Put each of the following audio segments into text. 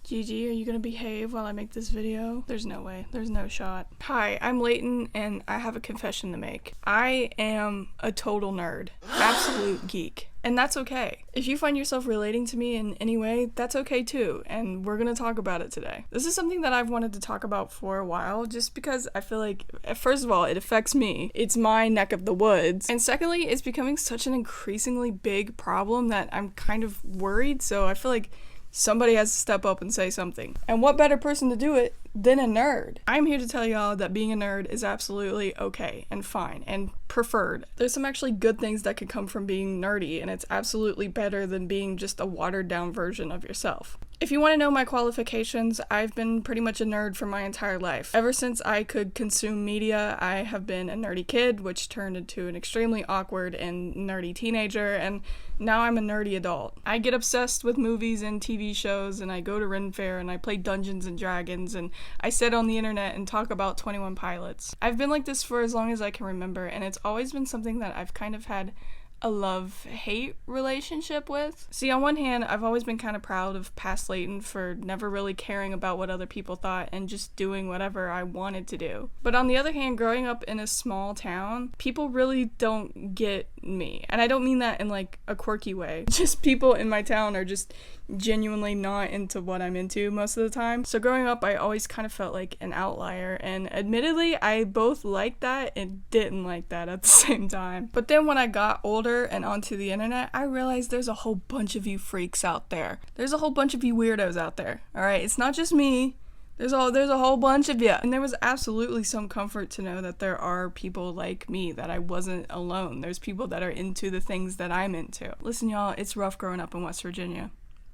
Gigi, are you gonna behave while I make this video? There's no way. There's no shot. Hi, I'm Leighton, and I have a confession to make. I am a total nerd. Absolute geek. And that's okay. If you find yourself relating to me in any way, that's okay too, and we're gonna talk about it today. This is something that I've wanted to talk about for a while, just because I feel like, first of all, it affects me. It's my neck of the woods. And secondly, it's becoming such an increasingly big problem that I'm kind of worried, so I feel like somebody has to step up and say something. And what better person to do it than a nerd? I'm here to tell y'all that being a nerd is absolutely okay and fine and preferred. There's some actually good things that could come from being nerdy, and it's absolutely better than being just a watered down version of yourself. If you want to know my qualifications, I've been pretty much a nerd for my entire life. Ever since I could consume media, I have been a nerdy kid, which turned into an extremely awkward and nerdy teenager, and now I'm a nerdy adult. I get obsessed with movies and TV shows, and I go to Ren Fair, and I play Dungeons and Dragons, and I sit on the internet and talk about 21 Pilots. I've been like this for as long as I can remember, and it's always been something that I've kind of had a love-hate relationship with. See, on one hand, I've always been kind of proud of past Leighton for never really caring about what other people thought and just doing whatever I wanted to do. But on the other hand, growing up in a small town, people really don't get me. And I don't mean that in like a quirky way. Just people in my town are just genuinely not into what I'm into most of the time. So growing up, I always kind of felt like an outlier, and admittedly, I both liked that and didn't like that at the same time. But then when I got older and onto the internet, I realized there's a whole bunch of you freaks out there. There's a whole bunch of you weirdos out there. All right, it's not just me. There's a whole bunch of you. And there was absolutely some comfort to know that there are people like me, that I wasn't alone. There's people that are into the things that I'm into. Listen, y'all, it's rough growing up in West Virginia.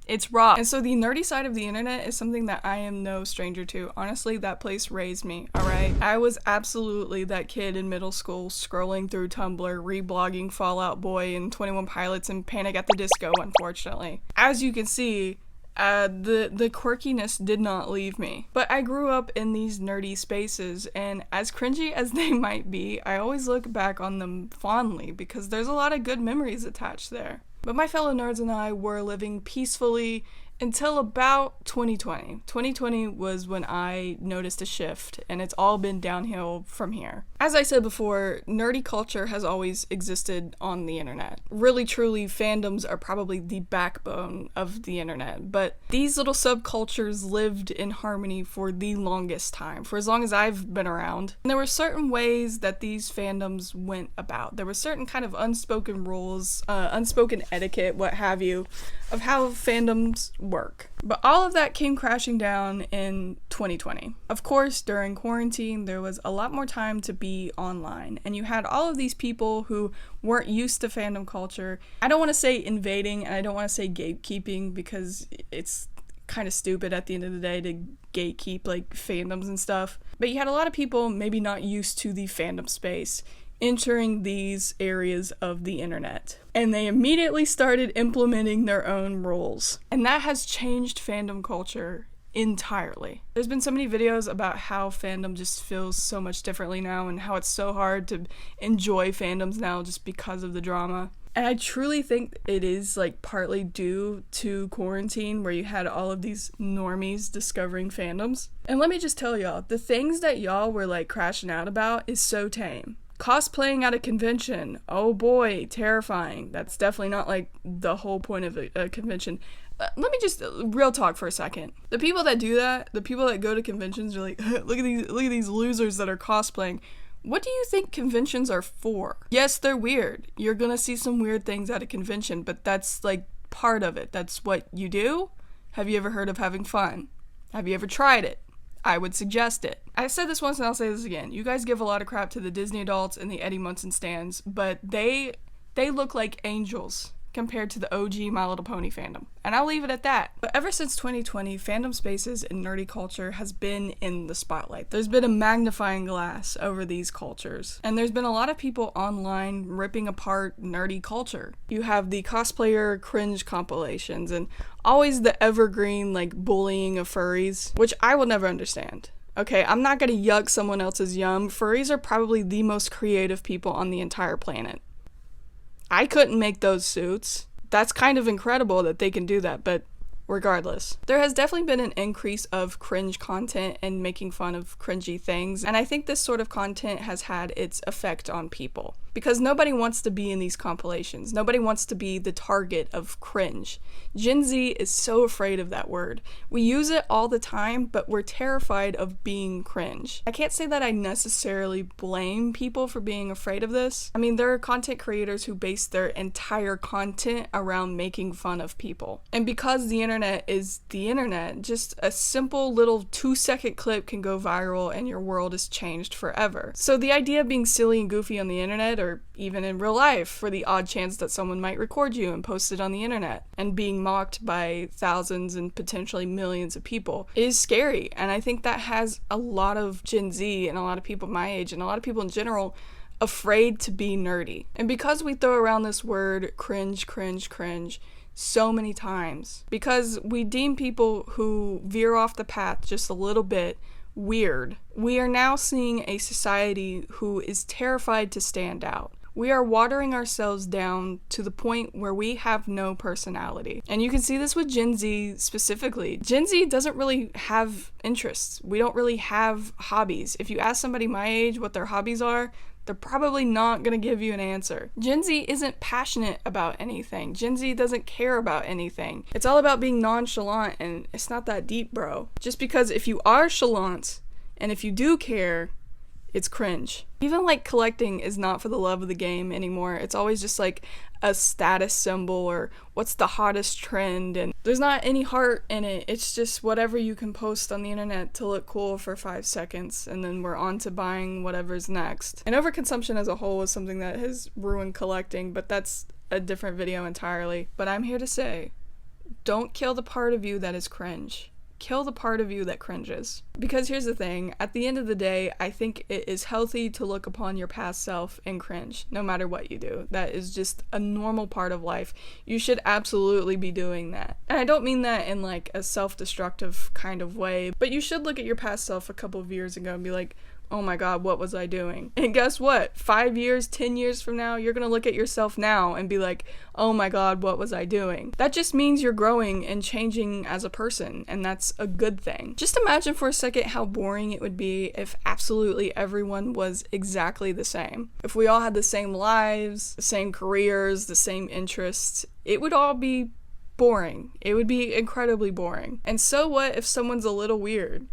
It's rough. And so the nerdy side of the internet is something that I am no stranger to. Honestly, that place raised me, alright? I was absolutely that kid in middle school scrolling through Tumblr, reblogging Fall Out Boy and 21 Pilots and Panic at the Disco, unfortunately. As you can see, the quirkiness did not leave me. But I grew up in these nerdy spaces, and as cringy as they might be, I always look back on them fondly because there's a lot of good memories attached there. But my fellow nerds and I were living peacefully until about 2020. 2020 was when I noticed a shift, and it's all been downhill from here. As I said before, nerdy culture has always existed on the internet. Really, truly, fandoms are probably the backbone of the internet, but these little subcultures lived in harmony for the longest time, for as long as I've been around. And there were certain ways that these fandoms went about. There were certain kind of unspoken rules, unspoken etiquette, what have you, of how fandoms work. But all of that came crashing down in 2020. Of course, during quarantine, there was a lot more time to be online, and you had all of these people who weren't used to fandom culture. I don't want to say invading, and I don't want to say gatekeeping, because it's kind of stupid at the end of the day to gatekeep like fandoms and stuff. But you had a lot of people maybe not used to the fandom space entering these areas of the internet, and they immediately started implementing their own rules, and that has changed fandom culture entirely. There's been so many videos about how fandom just feels so much differently now, and how it's so hard to enjoy fandoms now just because of the drama. And I truly think it is like partly due to quarantine, where you had all of these normies discovering fandoms. And let me just tell y'all, the things that y'all were like crashing out about is so tame. Cosplaying at a convention, oh boy, terrifying. That's definitely not like the whole point of a convention. Let me just real talk for a second. The people that do that, the people that go to conventions are like, look at these losers that are cosplaying. What do you think conventions are for? Yes, they're weird. You're gonna see some weird things at a convention, but that's like part of it. That's what you do. Have you ever heard of having fun? Have you ever tried it? I would suggest it. I said this once and I'll say this again. You guys give a lot of crap to the Disney adults and the Eddie Munson stans, but they look like angels compared to the OG My Little Pony fandom. And I'll leave it at that. But ever since 2020, fandom spaces and nerdy culture has been in the spotlight. There's been a magnifying glass over these cultures. And there's been a lot of people online ripping apart nerdy culture. You have the cosplayer cringe compilations and always the evergreen like bullying of furries, which I will never understand. Okay, I'm not gonna yuck someone else's yum. Furries are probably the most creative people on the entire planet. I couldn't make those suits. That's kind of incredible that they can do that, but Regardless, there has definitely been an increase of cringe content and making fun of cringy things, and I think this sort of content has had its effect on people. Because nobody wants to be in these compilations. Nobody wants to be the target of cringe. Gen Z is so afraid of that word. We use it all the time, but we're terrified of being cringe. I can't say that I necessarily blame people for being afraid of this. I mean, there are content creators who base their entire content around making fun of people. And because the internet is the internet, just a simple little 2-second clip can go viral and your world is changed forever. So the idea of being silly and goofy on the internet, or even in real life, for the odd chance that someone might record you and post it on the internet, and being mocked by thousands and potentially millions of people, is scary. And I think that has a lot of Gen Z and a lot of people my age and a lot of people in general afraid to be nerdy. And because we throw around this word cringe, cringe, cringe so many times, because we deem people who veer off the path just a little bit weird, we are now seeing a society who is terrified to stand out. We are watering ourselves down to the point where we have no personality. And you can see this with Gen Z specifically. Gen Z doesn't really have interests. We don't really have hobbies. If you ask somebody my age what their hobbies are, they're probably not gonna give you an answer. Gen Z isn't passionate about anything. Gen Z doesn't care about anything. It's all about being nonchalant, and it's not that deep, bro. Just because if you are chalant, and if you do care, it's cringe. Even like collecting is not for the love of the game anymore. It's always just like a status symbol or what's the hottest trend, and there's not any heart in it. It's just whatever you can post on the internet to look cool for 5 seconds, and then we're on to buying whatever's next. And overconsumption as a whole is something that has ruined collecting, but that's a different video entirely. But I'm here to say, don't kill the part of you that is cringe. Kill the part of you that cringes. Because here's the thing, at the end of the day, I think it is healthy to look upon your past self and cringe, no matter what you do. That is just a normal part of life. You should absolutely be doing that. And I don't mean that in like a self-destructive kind of way, but you should look at your past self a couple of years ago and be like, oh my god, what was I doing? And guess what? 5 years, 10 years from now, you're gonna look at yourself now and be like, oh my god, what was I doing? That just means you're growing and changing as a person, and that's a good thing. Just imagine for a second how boring it would be if absolutely everyone was exactly the same. If we all had the same lives, the same careers, the same interests, it would all be boring. It would be incredibly boring. And so what if someone's a little weird?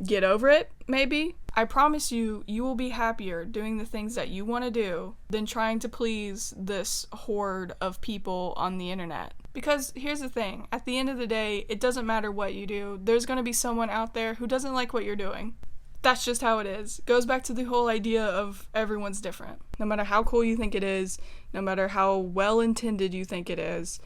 Get over it, maybe? I promise you, you will be happier doing the things that you want to do than trying to please this horde of people on the internet. Because here's the thing, at the end of the day, it doesn't matter what you do, there's going to be someone out there who doesn't like what you're doing. That's just how it is. It goes back to the whole idea of everyone's different. No matter how cool you think it is, no matter how well-intended you think it is,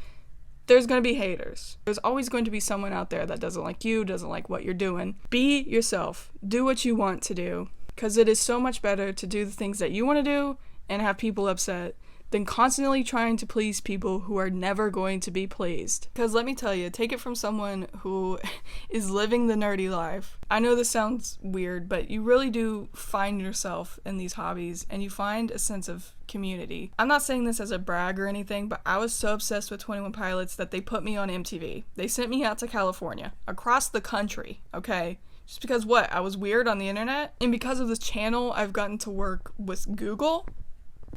there's going to be haters. There's always going to be someone out there that doesn't like you, doesn't like what you're doing. Be yourself. Do what you want to do. Because it is so much better to do the things that you want to do and have people upset than constantly trying to please people who are never going to be pleased. Because let me tell you, take it from someone who is living the nerdy life. I know this sounds weird, but you really do find yourself in these hobbies and you find a sense of community. I'm not saying this as a brag or anything, but I was so obsessed with 21 Pilots that they put me on MTV. They sent me out to California, across the country, okay? Just because what? I was weird on the internet? And because of this channel, I've gotten to work with Google.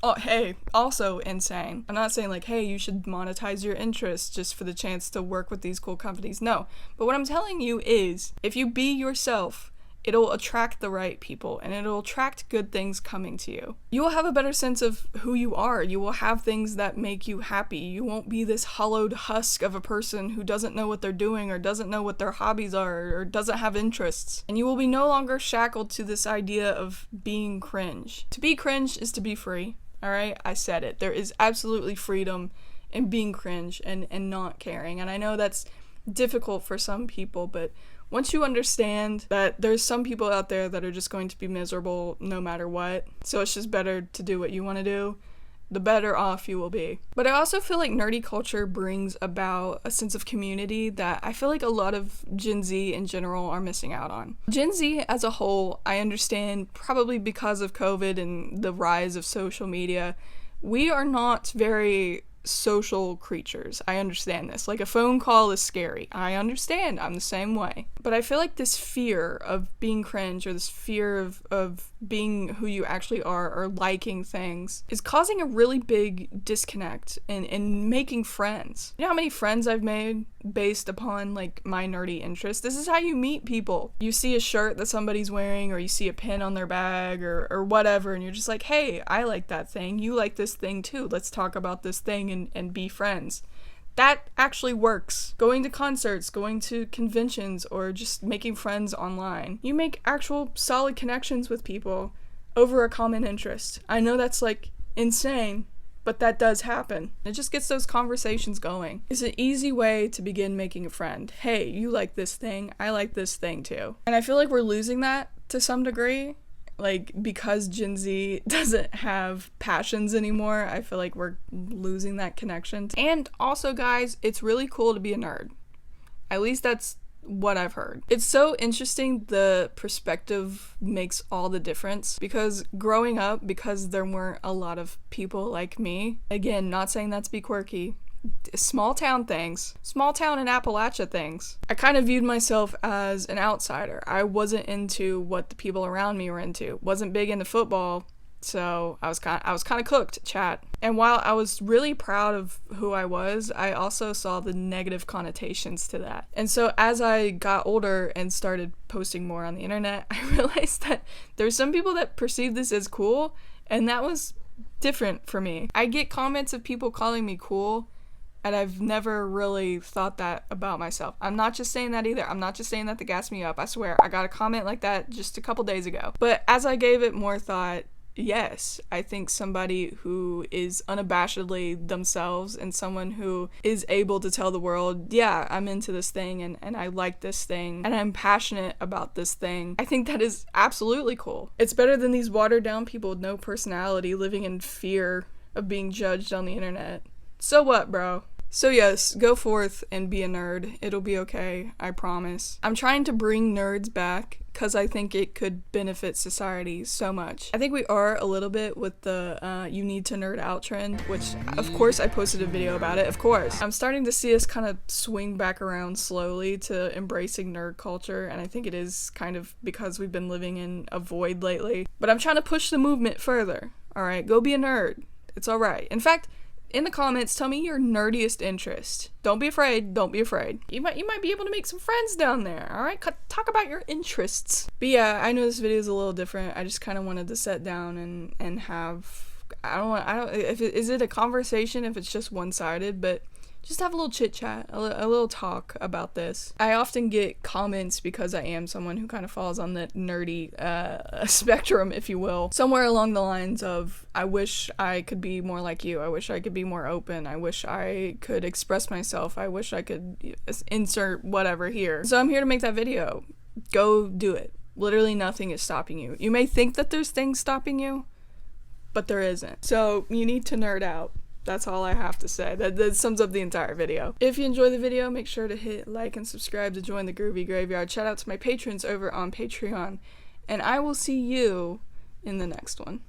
Oh, hey, also insane. I'm not saying like, hey, you should monetize your interests just for the chance to work with these cool companies. No. But what I'm telling you is, if you be yourself, it'll attract the right people and it'll attract good things coming to you. You will have a better sense of who you are. You will have things that make you happy. You won't be this hollowed husk of a person who doesn't know what they're doing or doesn't know what their hobbies are or doesn't have interests. And you will be no longer shackled to this idea of being cringe. To be cringe is to be free. All right, I said it. There is absolutely freedom in being cringe and not caring. And I know that's difficult for some people, but once you understand that there's some people out there that are just going to be miserable no matter what, so it's just better to do what you want to do, the better off you will be. But I also feel like nerdy culture brings about a sense of community that I feel like a lot of Gen Z in general are missing out on. Gen Z as a whole, I understand probably because of COVID and the rise of social media, we are not very social creatures. I understand this. Like, a phone call is scary. I understand. I'm the same way. But I feel like this fear of being cringe, or this fear of being who you actually are, or liking things, is causing a really big disconnect in making friends. You know how many friends I've made based upon, like, my nerdy interests? This is how you meet people. You see a shirt that somebody's wearing, or you see a pin on their bag, or whatever, and you're just like, hey, I like that thing. You like this thing too. Let's talk about this thing and be friends. That actually works. Going to concerts, going to conventions, or just making friends online. You make actual solid connections with people over a common interest. I know that's, like, insane, but that does happen. It just gets those conversations going. It's an easy way to begin making a friend. Hey, you like this thing, I like this thing too. And I feel like we're losing that to some degree. Like, because Gen Z doesn't have passions anymore, I feel like we're losing that connection. And also, guys, it's really cool to be a nerd. At least that's what I've heard. It's so interesting. The perspective makes all the difference, because growing up, because there weren't a lot of people like me, again, not saying that to be quirky, small town things, small town and Appalachia things, I kind of viewed myself as an outsider. I wasn't into what the people around me were into. Wasn't big into football, so I was kind of cooked, chat. And while I was really proud of who I was, I also saw the negative connotations to that. And so as I got older and started posting more on the internet, I realized that there's some people that perceive this as cool, and that was different for me. I get comments of people calling me cool, and I've never really thought that about myself. I'm not just saying that either. I'm not just saying that to gas me up. I swear, I got a comment like that just a couple days ago. But as I gave it more thought, yes, I think somebody who is unabashedly themselves, and someone who is able to tell the world, yeah, I'm into this thing, and I like this thing, and I'm passionate about this thing, I think that is absolutely cool. It's better than these watered down people with no personality living in fear of being judged on the internet. So what, bro? So yes, go forth and be a nerd. It'll be okay, I promise. I'm trying to bring nerds back because I think it could benefit society so much. I think we are a little bit with the you need to nerd out trend, which of course I posted a video about it, of course. I'm starting to see us kind of swing back around slowly to embracing nerd culture, and I think it is kind of because we've been living in a void lately. But I'm trying to push the movement further, alright? Go be a nerd. It's alright. In fact, in the comments, tell me your nerdiest interest. Don't be afraid. Don't be afraid. You might be able to make some friends down there. All right, talk about your interests. But yeah, I know this video is a little different. I just kind of wanted to sit down and have. Is it a conversation if it's just one-sided? But just have a little chit chat, a little talk about this. I often get comments because I am someone who kind of falls on the nerdy spectrum, if you will. Somewhere along the lines of, I wish I could be more like you. I wish I could be more open. I wish I could express myself. I wish I could insert whatever here. So I'm here to make that video. Go do it. Literally nothing is stopping you. You may think that there's things stopping you, but there isn't. So you need to nerd out. That's all I have to say. That sums up the entire video. If you enjoy the video, make sure to hit like and subscribe to join the Groovy Graveyard. Shout out to my patrons over on Patreon. And I will see you in the next one.